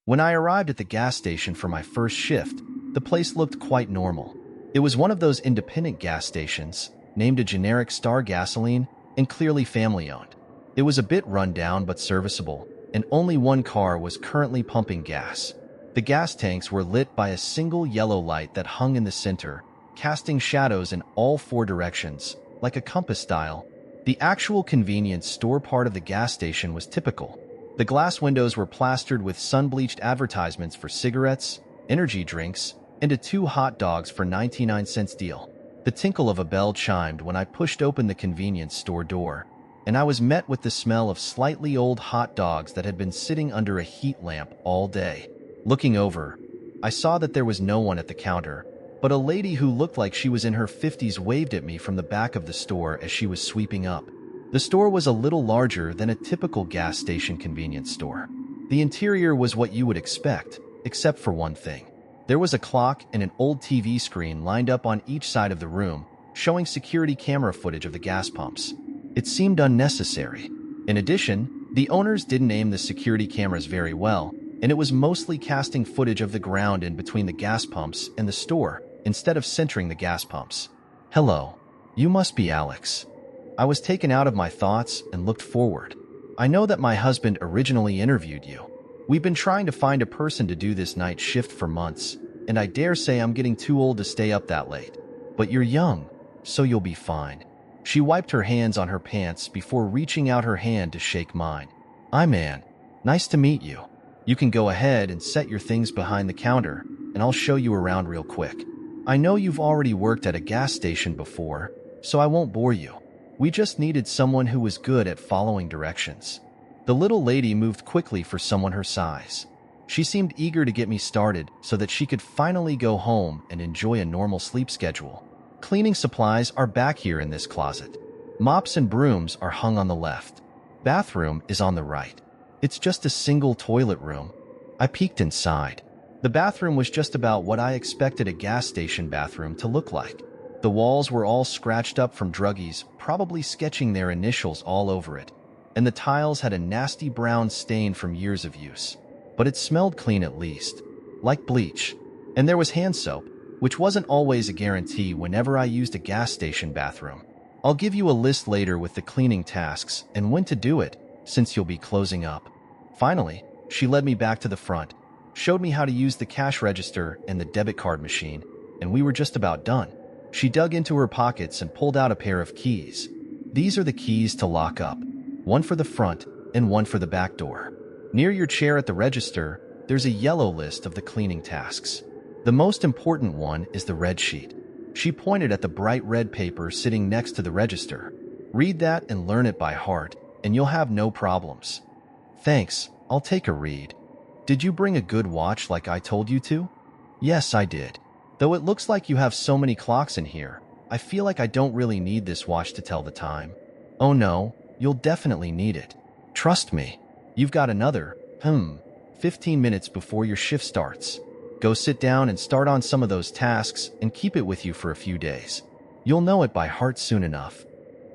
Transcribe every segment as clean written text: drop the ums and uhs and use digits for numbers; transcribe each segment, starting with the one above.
When I arrived at the gas station for my first shift, the place looked quite normal. It was one of those independent gas stations, named a generic Star Gasoline, and clearly family-owned. It was a bit run down but serviceable, and only one car was currently pumping gas. The gas tanks were lit by a single yellow light that hung in the center, casting shadows in all four directions, like a compass dial. The actual convenience store part of the gas station was typical. The glass windows were plastered with sun-bleached advertisements for cigarettes, energy drinks, and a 2 hot dogs for 99 cents deal. The tinkle of a bell chimed when I pushed open the convenience store door, and I was met with the smell of slightly old hot dogs that had been sitting under a heat lamp all day. Looking over, I saw that there was no one at the counter, but a lady who looked like she was in her 50s waved at me from the back of the store as she was sweeping up. The store was a little larger than a typical gas station convenience store. The interior was what you would expect, except for one thing. There was a clock and an old TV screen lined up on each side of the room, showing security camera footage of the gas pumps. It seemed unnecessary. In addition, the owners didn't aim the security cameras very well, and it was mostly casting footage of the ground in between the gas pumps and the store, instead of centering the gas pumps. Hello. You must be Alex. I was taken out of my thoughts and looked forward. I know that my husband originally interviewed you. We've been trying to find a person to do this night shift for months, and I dare say I'm getting too old to stay up that late. But you're young, so you'll be fine. She wiped her hands on her pants before reaching out her hand to shake mine. I'm Anne. Nice to meet you. You can go ahead and set your things behind the counter, and I'll show you around real quick. I know you've already worked at a gas station before, so I won't bore you. We just needed someone who was good at following directions. The little lady moved quickly for someone her size. She seemed eager to get me started so that she could finally go home and enjoy a normal sleep schedule. Cleaning supplies are back here in this closet. Mops and brooms are hung on the left. Bathroom is on the right. It's just a single toilet room. I peeked inside. The bathroom was just about what I expected a gas station bathroom to look like. The walls were all scratched up from druggies, probably sketching their initials all over it, and the tiles had a nasty brown stain from years of use. But it smelled clean at least, like bleach. And there was hand soap, which wasn't always a guarantee whenever I used a gas station bathroom. I'll give you a list later with the cleaning tasks and when to do it, since you'll be closing up. Finally, she led me back to the front, showed me how to use the cash register and the debit card machine, and we were just about done. She dug into her pockets and pulled out a pair of keys. These are the keys to lock up, one for the front and one for the back door. Near your chair at the register, there's a yellow list of the cleaning tasks. The most important one is the red sheet. She pointed at the bright red paper sitting next to the register. Read that and learn it by heart, and you'll have no problems. Thanks, I'll take a read. Did you bring a good watch like I told you to? Yes, I did. Though it looks like you have so many clocks in here, I feel like I don't really need this watch to tell the time. Oh no, you'll definitely need it. Trust me. You've got another, 15 minutes before your shift starts. Go sit down and start on some of those tasks and keep it with you for a few days. You'll know it by heart soon enough.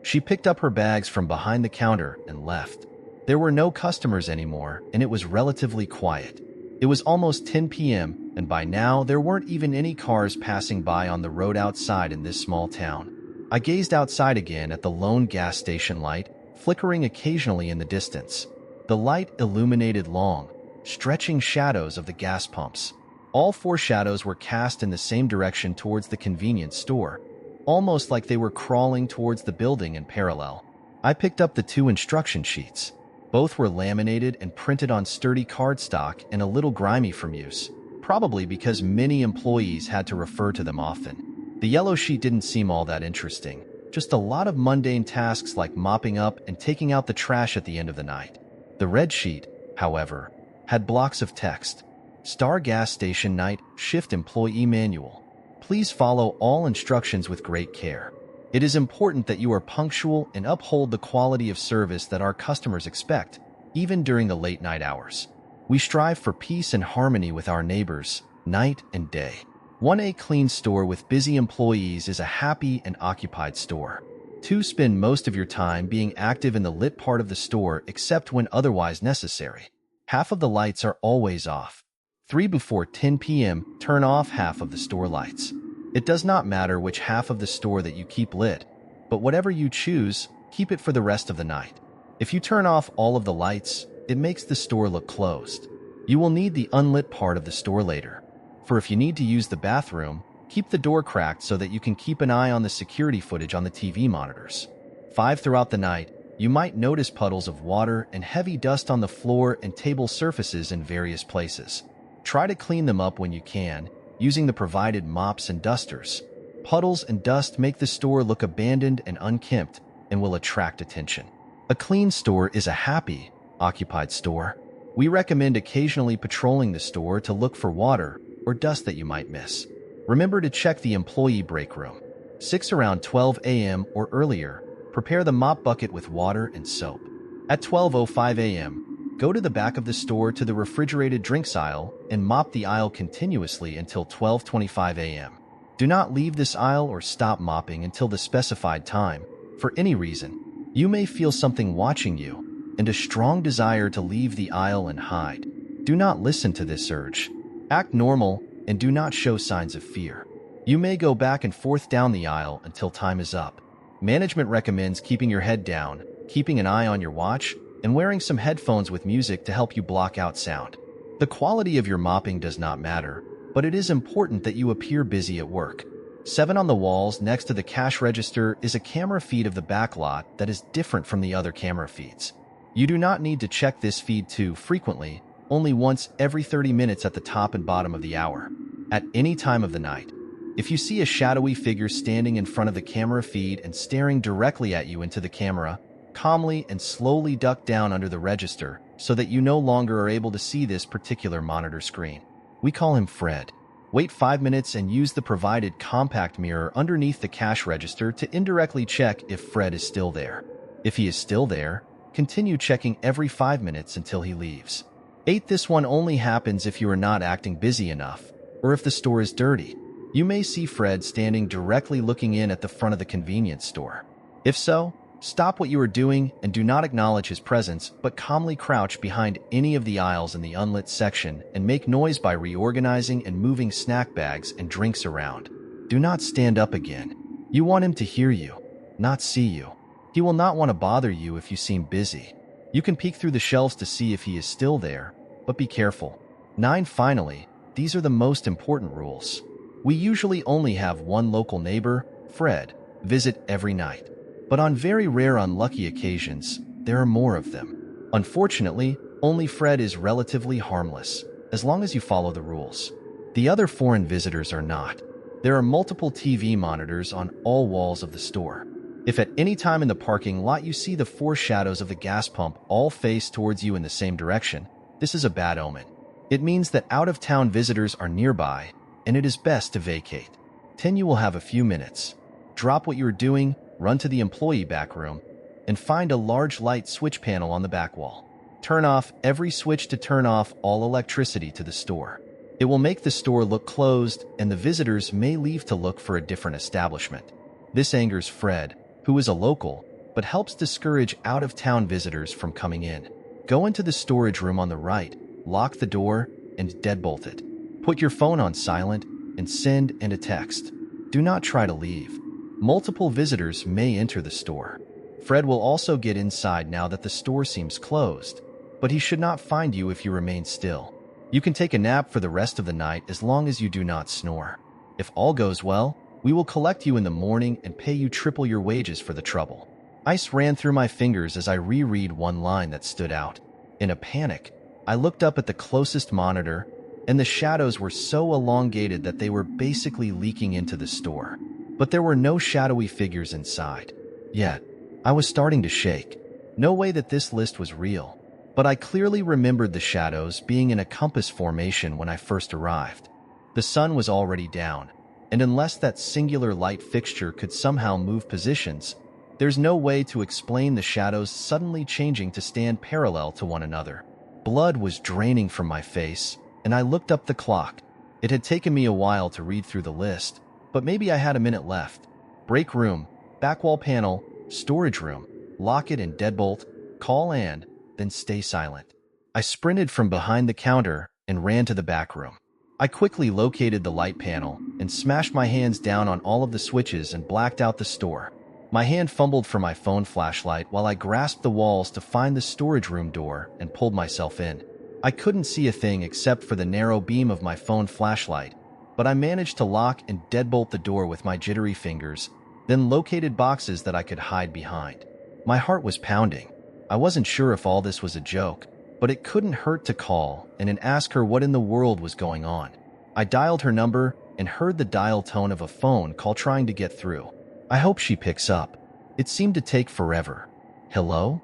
She picked up her bags from behind the counter and left. There were no customers anymore, and it was relatively quiet. It was almost 10 p.m., and by now there weren't even any cars passing by on the road outside in this small town. I gazed outside again at the lone gas station light, flickering occasionally in the distance. The light illuminated long, stretching shadows of the gas pumps. All four shadows were cast in the same direction towards the convenience store, almost like they were crawling towards the building in parallel. I picked up the 2 instruction sheets. Both were laminated and printed on sturdy cardstock and a little grimy from use, probably because many employees had to refer to them often. The yellow sheet didn't seem all that interesting, just a lot of mundane tasks like mopping up and taking out the trash at the end of the night. The red sheet, however, had blocks of text. Star Gas Station Night Shift Employee Manual. Please follow all instructions with great care. It is important that you are punctual and uphold the quality of service that our customers expect, even during the late night hours. We strive for peace and harmony with our neighbors, night and day. 1A clean store with busy employees is a happy and occupied store. 2 spend most of your time being active in the lit part of the store except when otherwise necessary. Half of the lights are always off. 3 before 10 p.m., turn off half of the store lights. It does not matter which half of the store that you keep lit, but whatever you choose, keep it for the rest of the night. If you turn off all of the lights, it makes the store look closed. You will need the unlit part of the store later. For if you need to use the bathroom, keep the door cracked so that you can keep an eye on the security footage on the TV monitors. 5 throughout the night, you might notice puddles of water and heavy dust on the floor and table surfaces in various places. Try to clean them up when you can, using the provided mops and dusters. Puddles and dust make the store look abandoned and unkempt and will attract attention. A clean store is a happy, occupied store. We recommend occasionally patrolling the store to look for water or dust that you might miss. Remember to check the employee break room. 6 around 12 a.m. or earlier, prepare the mop bucket with water and soap. At 12:05 a.m., go to the back of the store to the refrigerated drinks aisle and mop the aisle continuously until 12:25 a.m. Do not leave this aisle or stop mopping until the specified time. For any reason, you may feel something watching you and a strong desire to leave the aisle and hide. Do not listen to this urge. Act normal and do not show signs of fear. You may go back and forth down the aisle until time is up. Management recommends keeping your head down, keeping an eye on your watch, and wearing some headphones with music to help you block out sound. The quality of your mopping does not matter, but it is important that you appear busy at work. 7 on the walls next to the cash register is a camera feed of the back lot that is different from the other camera feeds. You do not need to check this feed too frequently, only once every 30 minutes at the top and bottom of the hour. At any time of the night, if you see a shadowy figure standing in front of the camera feed and staring directly at you into the camera, calmly and slowly duck down under the register so that you no longer are able to see this particular monitor screen. We call him Fred. Wait 5 minutes and use the provided compact mirror underneath the cash register to indirectly check if Fred is still there. If he is still there, continue checking every 5 minutes until he leaves. 8. This one only happens if you are not acting busy enough, or if the store is dirty. You may see Fred standing directly looking in at the front of the convenience store. If so, stop what you are doing and do not acknowledge his presence, but calmly crouch behind any of the aisles in the unlit section and make noise by reorganizing and moving snack bags and drinks around. Do not stand up again. You want him to hear you, not see you. He will not want to bother you if you seem busy. You can peek through the shelves to see if he is still there, but be careful. 9. Finally, these are the most important rules. We usually only have one local neighbor, Fred, visit every night. But on very rare unlucky occasions, there are more of them. Unfortunately, only Fred is relatively harmless, as long as you follow the rules. The other foreign visitors are not. There are multiple TV monitors on all walls of the store. If at any time in the parking lot you see the 4 shadows of the gas pump all face towards you in the same direction, this is a bad omen. It means that out-of-town visitors are nearby, and it is best to vacate. 10. You will have a few minutes. Drop what you are doing, run to the employee back room, and find a large light switch panel on the back wall. Turn off every switch to turn off all electricity to the store. It will make the store look closed, and the visitors may leave to look for a different establishment. This angers Fred, who is a local, but helps discourage out-of-town visitors from coming in. Go into the storage room on the right, lock the door, and deadbolt it. Put your phone on silent and send a text. Do not try to leave. Multiple visitors may enter the store. Fred will also get inside now that the store seems closed, but he should not find you if you remain still. You can take a nap for the rest of the night as long as you do not snore. If all goes well, we will collect you in the morning and pay you triple your wages for the trouble. Ice ran through my fingers as I reread one line that stood out. In a panic, I looked up at the closest monitor, and the shadows were so elongated that they were basically leaking into the store. But there were no shadowy figures inside. Yet, I was starting to shake. No way that this list was real, but I clearly remembered the shadows being in a compass formation when I first arrived. The sun was already down, and unless that singular light fixture could somehow move positions, there's no way to explain the shadows suddenly changing to stand parallel to one another. Blood was draining from my face, and I looked up the clock. It had taken me a while to read through the list, but maybe I had a minute left. Break room, back wall panel, storage room, lock it and deadbolt, call and then stay silent. I sprinted from behind the counter and ran to the back room. I quickly located the light panel and smashed my hands down on all of the switches and blacked out the store. My hand fumbled for my phone flashlight while I grasped the walls to find the storage room door and pulled myself in. I couldn't see a thing except for the narrow beam of my phone flashlight, but I managed to lock and deadbolt the door with my jittery fingers, then located boxes that I could hide behind. My heart was pounding. I wasn't sure if all this was a joke, but it couldn't hurt to call and ask her what in the world was going on. I dialed her number and heard the dial tone of a phone call trying to get through. I hope she picks up. It seemed to take forever. Hello?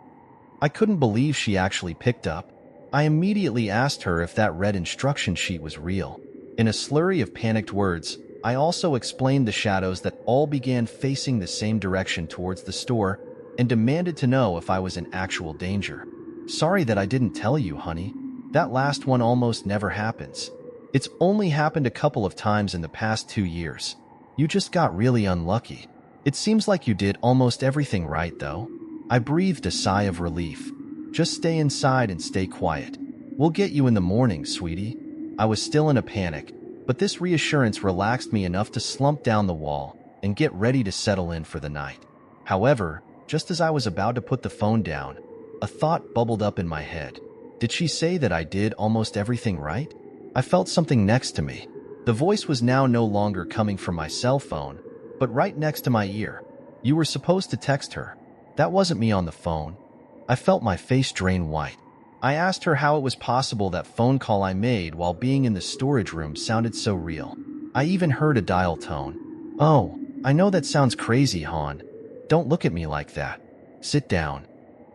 I couldn't believe she actually picked up. I immediately asked her if that red instruction sheet was real. In a slurry of panicked words, I also explained the shadows that all began facing the same direction towards the store and demanded to know if I was in actual danger. Sorry that I didn't tell you, honey. That last one almost never happens. It's only happened a couple of times in the past 2 years. You just got really unlucky. It seems like you did almost everything right, though. I breathed a sigh of relief. Just stay inside and stay quiet. We'll get you in the morning, sweetie. I was still in a panic, but this reassurance relaxed me enough to slump down the wall and get ready to settle in for the night. However, just as I was about to put the phone down, a thought bubbled up in my head. Did she say that I did almost everything right? I felt something next to me. The voice was now no longer coming from my cell phone, but right next to my ear. You were supposed to text her. That wasn't me on the phone. I felt my face drain white. I asked her how it was possible that phone call I made while being in the storage room sounded so real. I even heard a dial tone. Oh, I know that sounds crazy, Han. Don't look at me like that. Sit down.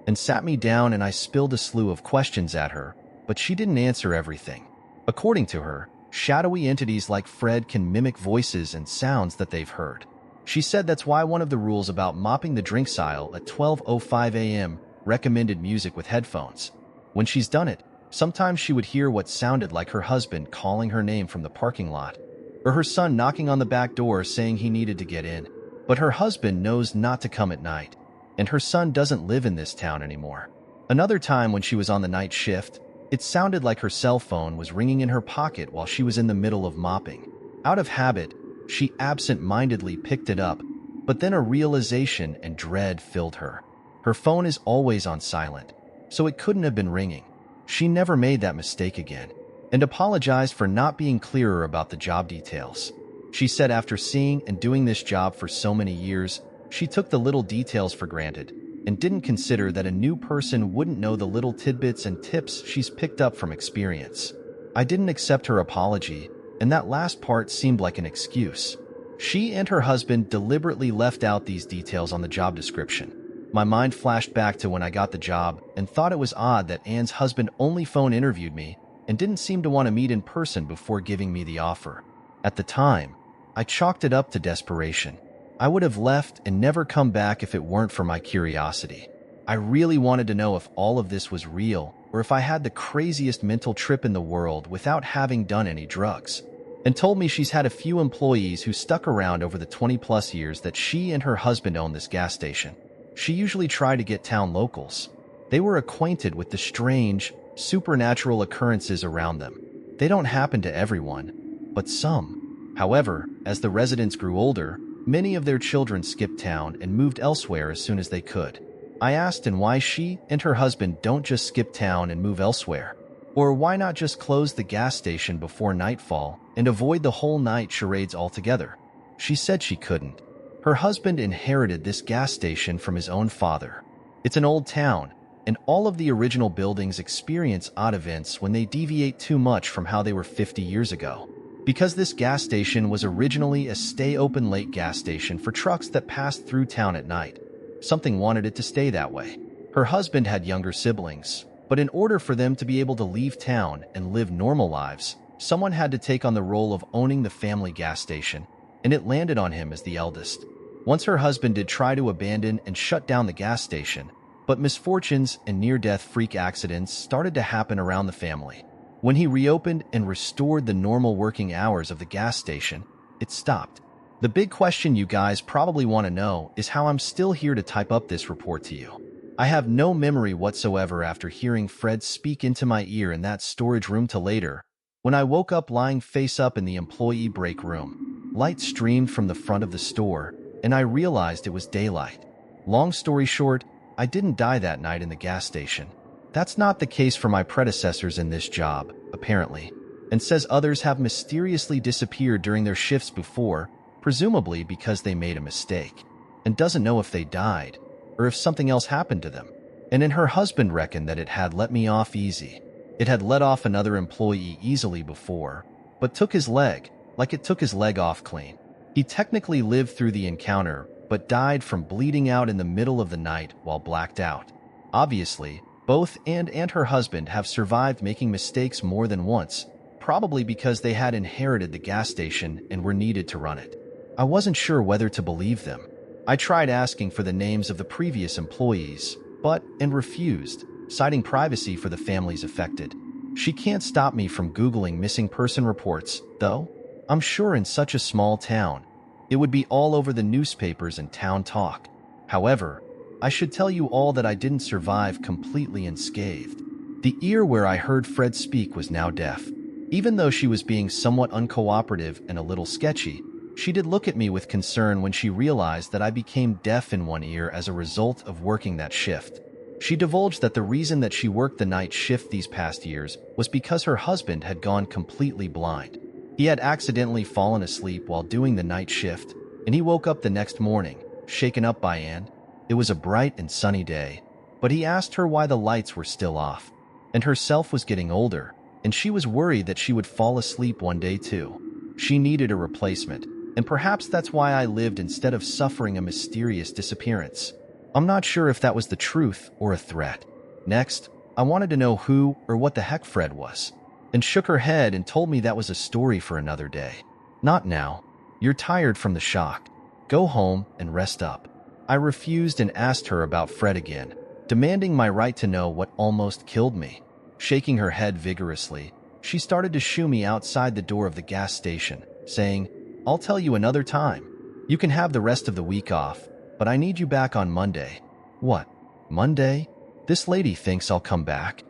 And sat me down, and I spilled a slew of questions at her, but she didn't answer everything. According to her, shadowy entities like Fred can mimic voices and sounds that they've heard. She said that's why one of the rules about mopping the drinks aisle at 12:05 a.m. recommended music with headphones. When she's done it, sometimes she would hear what sounded like her husband calling her name from the parking lot, or her son knocking on the back door saying he needed to get in. But her husband knows not to come at night, and her son doesn't live in this town anymore. Another time when she was on the night shift, it sounded like her cell phone was ringing in her pocket while she was in the middle of mopping. Out of habit, she absent-mindedly picked it up, but then a realization and dread filled her. Her phone is always on silent, so it couldn't have been ringing. She never made that mistake again, and apologized for not being clearer about the job details. She said after seeing and doing this job for so many years, she took the little details for granted and didn't consider that a new person wouldn't know the little tidbits and tips she's picked up from experience. I didn't accept her apology, and that last part seemed like an excuse. She and her husband deliberately left out these details on the job description. My mind flashed back to when I got the job and thought it was odd that Anne's husband only phone interviewed me and didn't seem to want to meet in person before giving me the offer. At the time, I chalked it up to desperation. I would have left and never come back if it weren't for my curiosity. I really wanted to know if all of this was real or if I had the craziest mental trip in the world without having done any drugs. And told me she's had a few employees who stuck around over the 20-plus years that she and her husband owned this gas station. She usually tried to get town locals. They were acquainted with the strange, supernatural occurrences around them. They don't happen to everyone, but some. However, as the residents grew older, many of their children skipped town and moved elsewhere as soon as they could. I asked and why she and her husband don't just skip town and move elsewhere. Or why not just close the gas station before nightfall and avoid the whole night charades altogether? She said she couldn't. Her husband inherited this gas station from his own father. It's an old town, and all of the original buildings experience odd events when they deviate too much from how they were 50 years ago. Because this gas station was originally a stay-open-late gas station for trucks that passed through town at night, something wanted it to stay that way. Her husband had younger siblings, but in order for them to be able to leave town and live normal lives, someone had to take on the role of owning the family gas station, and it landed on him as the eldest. Once her husband did try to abandon and shut down the gas station, but misfortunes and near-death freak accidents started to happen around the family. When he reopened and restored the normal working hours of the gas station, it stopped. The big question you guys probably want to know is how I'm still here to type up this report to you. I have no memory whatsoever after hearing Fred speak into my ear in that storage room till later, when I woke up lying face up in the employee break room. Light streamed from the front of the store, and I realized it was daylight. Long story short, I didn't die that night in the gas station. That's not the case for my predecessors in this job, apparently, and says others have mysteriously disappeared during their shifts before, presumably because they made a mistake, and doesn't know if they died or if something else happened to them. And then her husband reckoned that it had let me off easy. It had let off another employee easily before, but took his leg, like it took his leg off clean. He technically lived through the encounter, but died from bleeding out in the middle of the night while blacked out. Obviously, both and her husband have survived making mistakes more than once, probably because they had inherited the gas station and were needed to run it. I wasn't sure whether to believe them. I tried asking for the names of the previous employees, but refused, citing privacy for the families affected. She can't stop me from Googling missing person reports, though. I'm sure in such a small town, it would be all over the newspapers and town talk. However, I should tell you all that I didn't survive completely unscathed. The ear where I heard Fred speak was now deaf. Even though she was being somewhat uncooperative and a little sketchy, she did look at me with concern when she realized that I became deaf in one ear as a result of working that shift. She divulged that the reason that she worked the night shift these past years was because her husband had gone completely blind. He had accidentally fallen asleep while doing the night shift, and he woke up the next morning, shaken up by Anne. It was a bright and sunny day, but he asked her why the lights were still off, and herself was getting older, and she was worried that she would fall asleep one day too. She needed a replacement, and perhaps that's why I lived instead of suffering a mysterious disappearance. I'm not sure if that was the truth or a threat. Next, I wanted to know who or what the heck Fred was, and shook her head and told me that was a story for another day. Not now. You're tired from the shock. Go home and rest up. I refused and asked her about Fred again, demanding my right to know what almost killed me. Shaking her head vigorously, she started to shoo me outside the door of the gas station, saying, "I'll tell you another time. You can have the rest of the week off, but I need you back on Monday." What? Monday? This lady thinks I'll come back?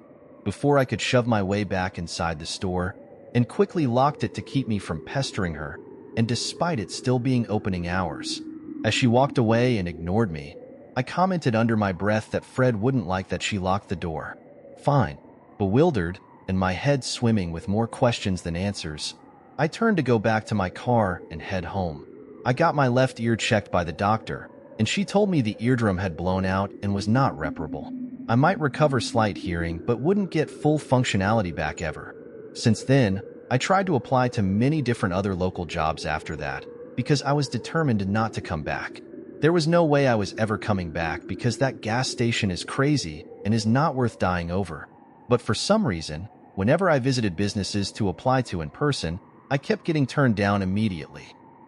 Before I could shove my way back inside the store, and quickly locked it to keep me from pestering her, and despite it still being opening hours. As she walked away and ignored me, I commented under my breath that Fred wouldn't like that she locked the door. Fine. Bewildered, and my head swimming with more questions than answers, I turned to go back to my car and head home. I got my left ear checked by the doctor, and she told me the eardrum had blown out and was not reparable. I might recover slight hearing, but wouldn't get full functionality back ever. Since then, I tried to apply to many different other local jobs after that, because I was determined not to come back. There was no way I was ever coming back because that gas station is crazy and is not worth dying over. But for some reason, whenever I visited businesses to apply to in person, I kept getting turned down immediately.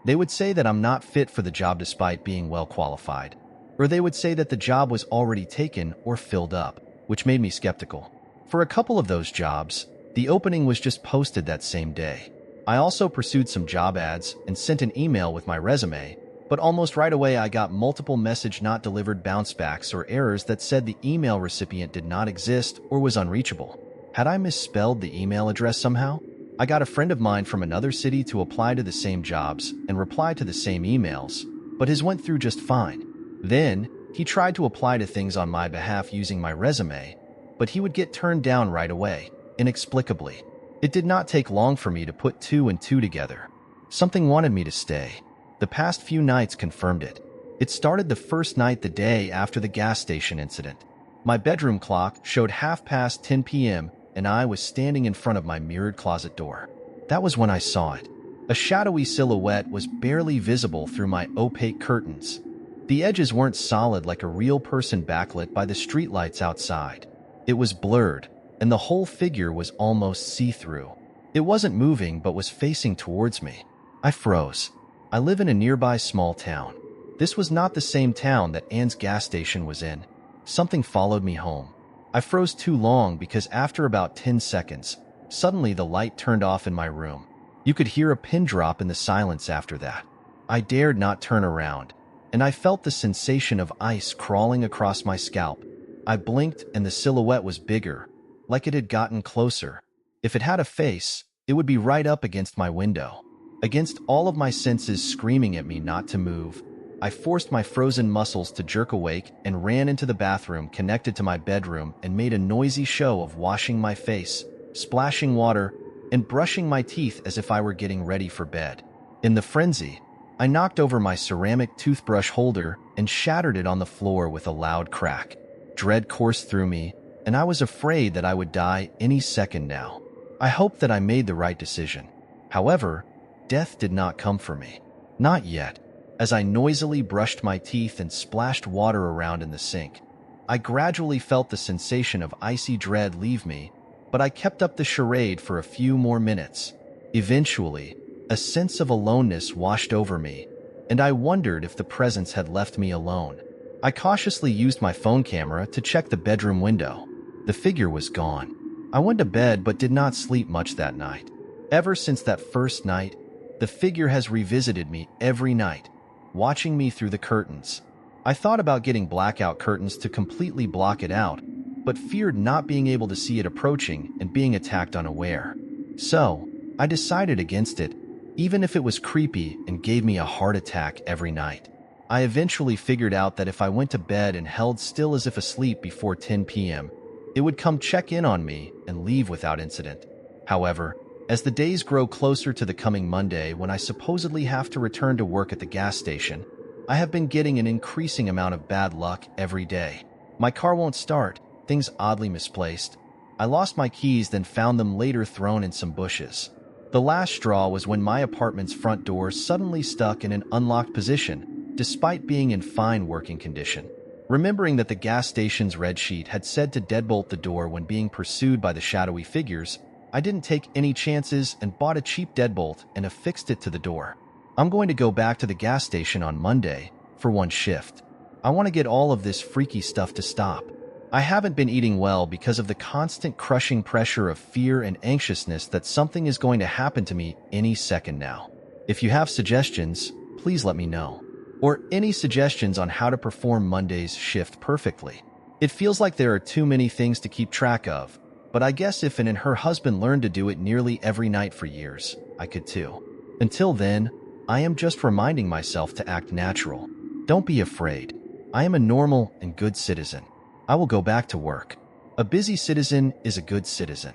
They would say that I'm not fit for the job despite being well qualified, or they would say that the job was already taken or filled up, which made me skeptical. For a couple of those jobs, the opening was just posted that same day. I also pursued some job ads and sent an email with my resume, but almost right away I got multiple message not delivered bounce backs or errors that said the email recipient did not exist or was unreachable. Had I misspelled the email address somehow? I got a friend of mine from another city to apply to the same jobs and reply to the same emails, but his went through just fine. Then, he tried to apply to things on my behalf using my resume, but he would get turned down right away, inexplicably. It did not take long for me to put two and two together. Something wanted me to stay. The past few nights confirmed it. It started the first night the day after the gas station incident. My bedroom clock showed 10:30 p.m., and I was standing in front of my mirrored closet door. That was when I saw it. A shadowy silhouette was barely visible through my opaque curtains. The edges weren't solid like a real person backlit by the streetlights outside. It was blurred, and the whole figure was almost see-through. It wasn't moving but was facing towards me. I froze. I live in a nearby small town. This was not the same town that Anne's gas station was in. Something followed me home. I froze too long because after about 10 seconds, suddenly the light turned off in my room. You could hear a pin drop in the silence after that. I dared not turn around, and I felt the sensation of ice crawling across my scalp. I blinked and the silhouette was bigger, like it had gotten closer. If it had a face, it would be right up against my window. Against all of my senses screaming at me not to move, I forced my frozen muscles to jerk awake and ran into the bathroom connected to my bedroom and made a noisy show of washing my face, splashing water, and brushing my teeth as if I were getting ready for bed. In the frenzy, I knocked over my ceramic toothbrush holder and shattered it on the floor with a loud crack. Dread coursed through me, and I was afraid that I would die any second now. I hoped that I made the right decision. However, death did not come for me. Not yet. As I noisily brushed my teeth and splashed water around in the sink, I gradually felt the sensation of icy dread leave me, but I kept up the charade for a few more minutes. Eventually, a sense of aloneness washed over me, and I wondered if the presence had left me alone. I cautiously used my phone camera to check the bedroom window. The figure was gone. I went to bed but did not sleep much that night. Ever since that first night, the figure has revisited me every night, watching me through the curtains. I thought about getting blackout curtains to completely block it out, but feared not being able to see it approaching and being attacked unaware. So, I decided against it, even if it was creepy and gave me a heart attack every night. I eventually figured out that if I went to bed and held still as if asleep before 10 p.m., it would come check in on me and leave without incident. However, as the days grow closer to the coming Monday when I supposedly have to return to work at the gas station, I have been getting an increasing amount of bad luck every day. My car won't start, things oddly misplaced. I lost my keys, then found them later thrown in some bushes. The last straw was when my apartment's front door suddenly stuck in an unlocked position, despite being in fine working condition. Remembering that the gas station's red sheet had said to deadbolt the door when being pursued by the shadowy figures, I didn't take any chances and bought a cheap deadbolt and affixed it to the door. I'm going to go back to the gas station on Monday for one shift. I want to get all of this freaky stuff to stop. I haven't been eating well because of the constant crushing pressure of fear and anxiousness that something is going to happen to me any second now. If you have suggestions, please let me know. Or any suggestions on how to perform Monday's shift perfectly. It feels like there are too many things to keep track of, but I guess if Anne and her husband learned to do it nearly every night for years, I could too. Until then, I am just reminding myself to act natural. Don't be afraid. I am a normal and good citizen. I will go back to work. A busy citizen is a good citizen.